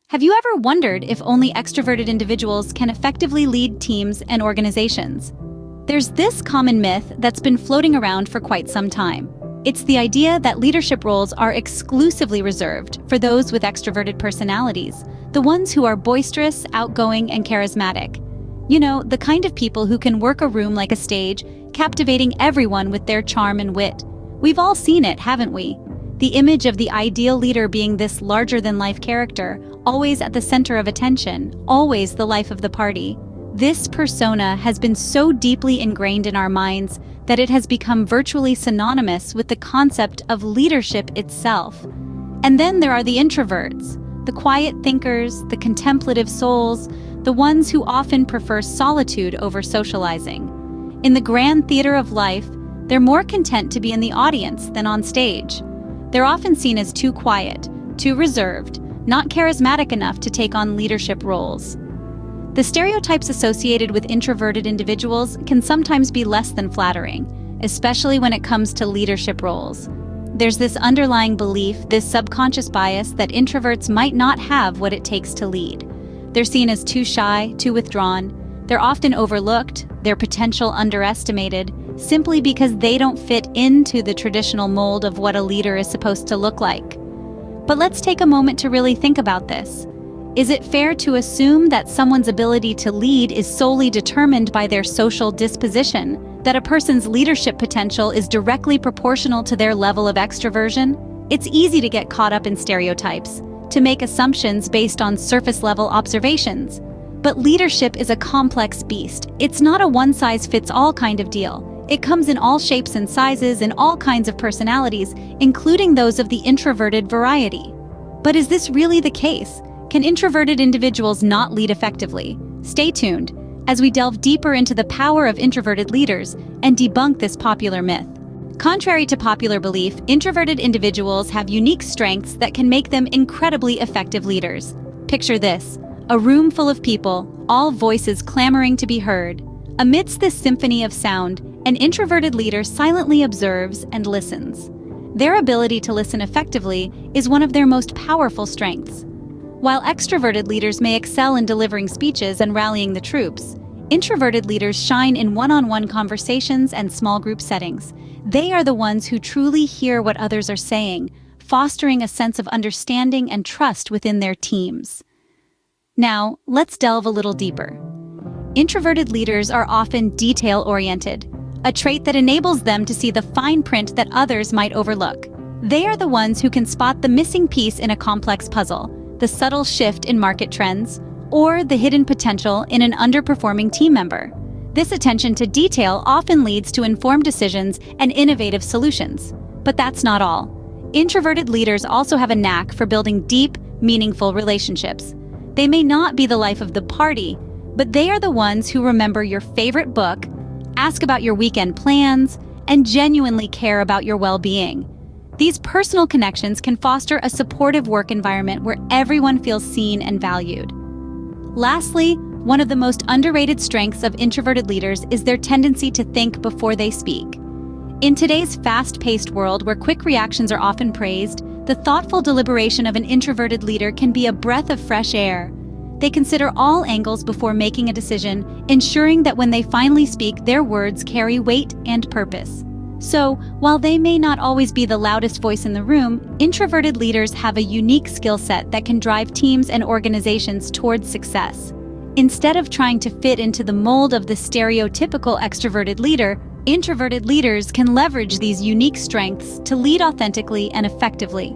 Have you ever wondered if only extroverted individuals can effectively lead teams and organizations? There's this common myth that's been floating around for quite some time. It's the idea that leadership roles are exclusively reserved for those with extroverted personalities, the ones who are boisterous, outgoing, and charismatic. You know, the kind of people who can work a room like a stage, captivating everyone with their charm and wit. We've all seen it, haven't we? The image of the ideal leader being this larger-than-life character, always at the center of attention, always the life of the party. This persona has been so deeply ingrained in our minds that it has become virtually synonymous with the concept of leadership itself. And then there are the introverts, the quiet thinkers, the contemplative souls, the ones who often prefer solitude over socializing. In the grand theater of life, they're more content to be in the audience than on stage. They're often seen as too quiet, too reserved, not charismatic enough to take on leadership roles. The stereotypes associated with introverted individuals can sometimes be less than flattering, especially when it comes to leadership roles. There's this underlying belief, this subconscious bias, that introverts might not have what it takes to lead. They're seen as too shy, too withdrawn. They're often overlooked, their potential underestimated, simply because they don't fit into the traditional mold of what a leader is supposed to look like. But let's take a moment to really think about this. Is it fair to assume that someone's ability to lead is solely determined by their social disposition, that a person's leadership potential is directly proportional to their level of extroversion? It's easy to get caught up in stereotypes, to make assumptions based on surface-level observations. But leadership is a complex beast. It's not a one-size-fits-all kind of deal. It comes in all shapes and sizes and all kinds of personalities, including those of the introverted variety. But is this really the case? Can introverted individuals not lead effectively? Stay tuned as we delve deeper into the power of introverted leaders and debunk this popular myth. Contrary to popular belief, introverted individuals have unique strengths that can make them incredibly effective leaders. Picture this: a room full of people, all voices clamoring to be heard. Amidst this symphony of sound, an introverted leader silently observes and listens. Their ability to listen effectively is one of their most powerful strengths. While extroverted leaders may excel in delivering speeches and rallying the troops, introverted leaders shine in one-on-one conversations and small group settings. They are the ones who truly hear what others are saying, fostering a sense of understanding and trust within their teams. Now, let's delve a little deeper. Introverted leaders are often detail-oriented, a trait that enables them to see the fine print that others might overlook. They are the ones who can spot the missing piece in a complex puzzle, the subtle shift in market trends, or the hidden potential in an underperforming team member. This attention to detail often leads to informed decisions and innovative solutions. But that's not all. Introverted leaders also have a knack for building deep, meaningful relationships. They may not be the life of the party, but they are the ones who remember your favorite book, ask about your weekend plans, and genuinely care about your well-being. These personal connections can foster a supportive work environment where everyone feels seen and valued. Lastly, one of the most underrated strengths of introverted leaders is their tendency to think before they speak. In today's fast-paced world where quick reactions are often praised, the thoughtful deliberation of an introverted leader can be a breath of fresh air. They consider all angles before making a decision, ensuring that when they finally speak, their words carry weight and purpose. So, while they may not always be the loudest voice in the room, introverted leaders have a unique skill set that can drive teams and organizations towards success. Instead of trying to fit into the mold of the stereotypical extroverted leader, introverted leaders can leverage these unique strengths to lead authentically and effectively.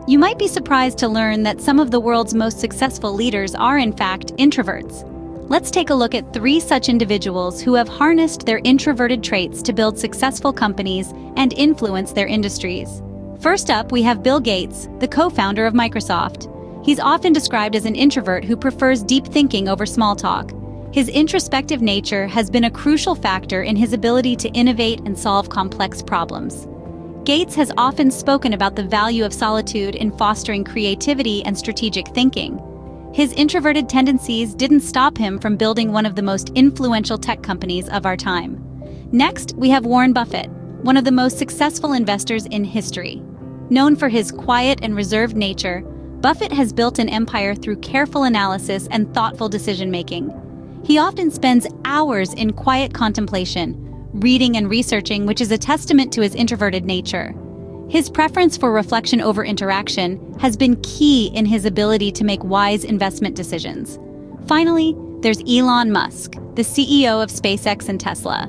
You might be surprised to learn that some of the world's most successful leaders are, in fact, introverts. Let's take a look at 3 such individuals who have harnessed their introverted traits to build successful companies and influence their industries. First up, we have Bill Gates, the co-founder of Microsoft. He's often described as an introvert who prefers deep thinking over small talk. His introspective nature has been a crucial factor in his ability to innovate and solve complex problems. Gates has often spoken about the value of solitude in fostering creativity and strategic thinking. His introverted tendencies didn't stop him from building one of the most influential tech companies of our time. Next, we have Warren Buffett, one of the most successful investors in history. Known for his quiet and reserved nature, Buffett has built an empire through careful analysis and thoughtful decision-making. He often spends hours in quiet contemplation, reading and researching, which is a testament to his introverted nature. His preference for reflection over interaction has been key in his ability to make wise investment decisions. Finally, there's Elon Musk, the CEO of SpaceX and Tesla.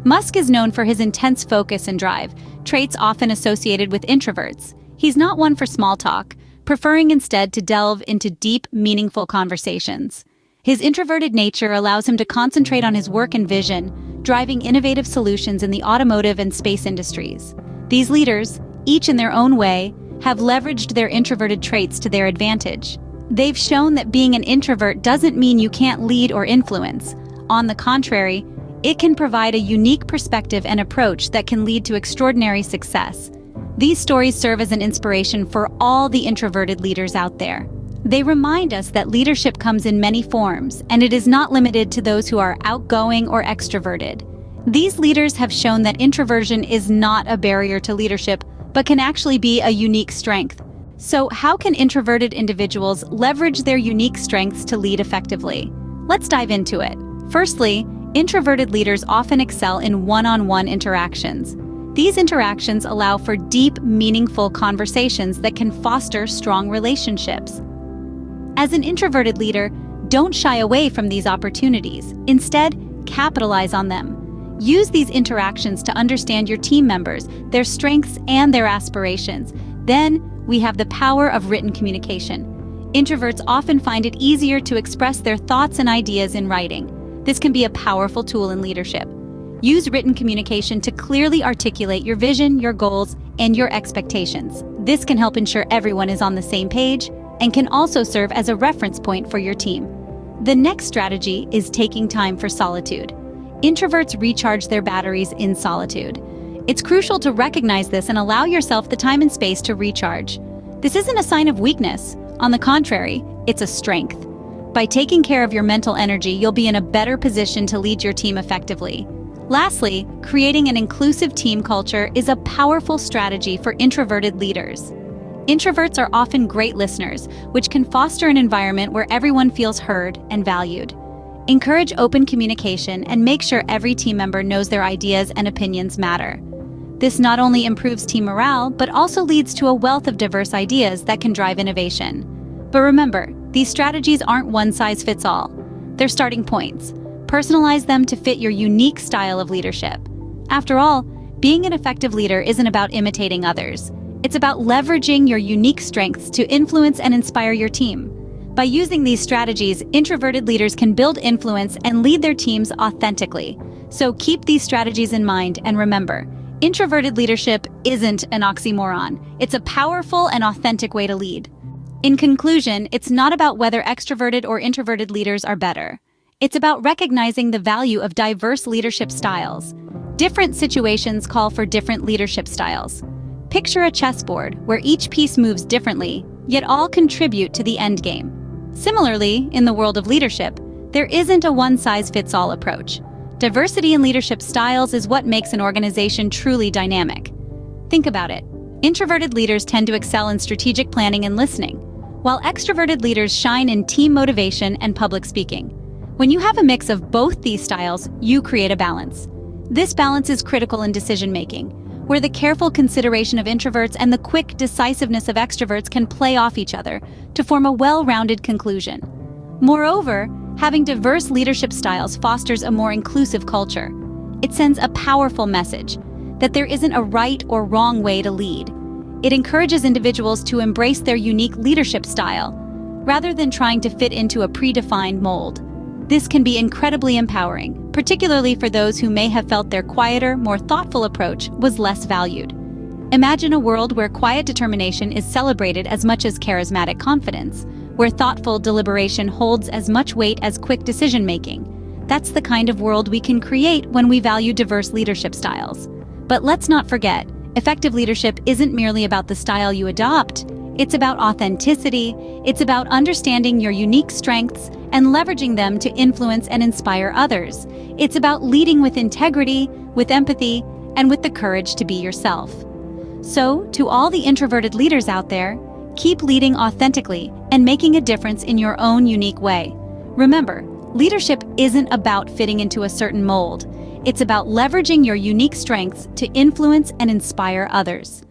Musk is known for his intense focus and drive, traits often associated with introverts. He's not one for small talk, preferring instead to delve into deep, meaningful conversations. His introverted nature allows him to concentrate on his work and vision, driving innovative solutions in the automotive and space industries. These leaders, each in their own way, have leveraged their introverted traits to their advantage. They've shown that being an introvert doesn't mean you can't lead or influence. On the contrary, it can provide a unique perspective and approach that can lead to extraordinary success. These stories serve as an inspiration for all the introverted leaders out there. They remind us that leadership comes in many forms, and it is not limited to those who are outgoing or extroverted. These leaders have shown that introversion is not a barrier to leadership, but can actually be a unique strength. So, how can introverted individuals leverage their unique strengths to lead effectively? Let's dive into it. Firstly, introverted leaders often excel in one-on-one interactions. These interactions allow for deep, meaningful conversations that can foster strong relationships. As an introverted leader, don't shy away from these opportunities. Instead, capitalize on them. Use these interactions to understand your team members, their strengths, and their aspirations. Then, we have the power of written communication. Introverts often find it easier to express their thoughts and ideas in writing. This can be a powerful tool in leadership. Use written communication to clearly articulate your vision, your goals, and your expectations. This can help ensure everyone is on the same page and can also serve as a reference point for your team. The next strategy is taking time for solitude. Introverts recharge their batteries in solitude. It's crucial to recognize this and allow yourself the time and space to recharge. This isn't a sign of weakness. On the contrary, it's a strength. By taking care of your mental energy, you'll be in a better position to lead your team effectively. Lastly, creating an inclusive team culture is a powerful strategy for introverted leaders. Introverts are often great listeners, which can foster an environment where everyone feels heard and valued. Encourage open communication and make sure every team member knows their ideas and opinions matter. This not only improves team morale, but also leads to a wealth of diverse ideas that can drive innovation. But remember, these strategies aren't one-size-fits-all. They're starting points. Personalize them to fit your unique style of leadership. After all, being an effective leader isn't about imitating others. It's about leveraging your unique strengths to influence and inspire your team. By using these strategies, introverted leaders can build influence and lead their teams authentically. So keep these strategies in mind and remember, introverted leadership isn't an oxymoron. It's a powerful and authentic way to lead. In conclusion, it's not about whether extroverted or introverted leaders are better. It's about recognizing the value of diverse leadership styles. Different situations call for different leadership styles. Picture a chessboard where each piece moves differently, yet all contribute to the end game. Similarly, in the world of leadership, there isn't a one-size-fits-all approach. Diversity in leadership styles is what makes an organization truly dynamic. Think about it. Introverted leaders tend to excel in strategic planning and listening, while extroverted leaders shine in team motivation and public speaking. When you have a mix of both these styles, you create a balance. This balance is critical in decision-making, where the careful consideration of introverts and the quick decisiveness of extroverts can play off each other to form a well-rounded conclusion. Moreover, having diverse leadership styles fosters a more inclusive culture. It sends a powerful message that there isn't a right or wrong way to lead. It encourages individuals to embrace their unique leadership style, rather than trying to fit into a predefined mold. This can be incredibly empowering, particularly for those who may have felt their quieter, more thoughtful approach was less valued. Imagine a world where quiet determination is celebrated as much as charismatic confidence, where thoughtful deliberation holds as much weight as quick decision-making. That's the kind of world we can create when we value diverse leadership styles. But let's not forget, effective leadership isn't merely about the style you adopt. It's about authenticity. It's about understanding your unique strengths and leveraging them to influence and inspire others. It's about leading with integrity, with empathy, and with the courage to be yourself. So, to all the introverted leaders out there, Keep leading authentically and making a difference in your own unique way. Remember, leadership isn't about fitting into a certain mold. It's about leveraging your unique strengths to influence and inspire others.